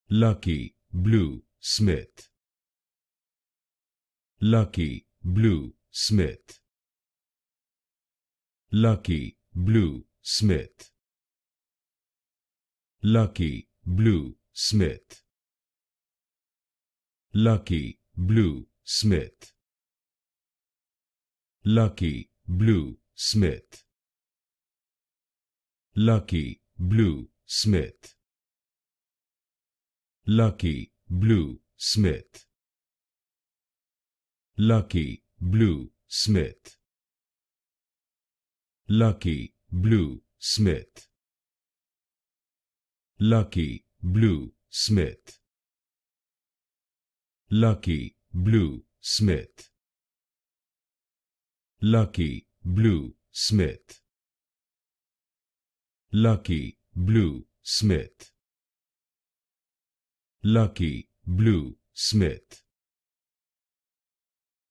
Lucky Blue Smith. Lucky Blue Smith. Lucky Blue Smith. Lucky Blue Smith. Lucky Blue Smith. Lucky Blue Smith. Lucky Blue Smith. Lucky Blue Smith. Lucky Blue Smith. Lucky Blue Smith. Lucky Blue Smith. Lucky Blue Smith. Lucky Blue Smith. Lucky Blue Smith. Lucky Blue Smith.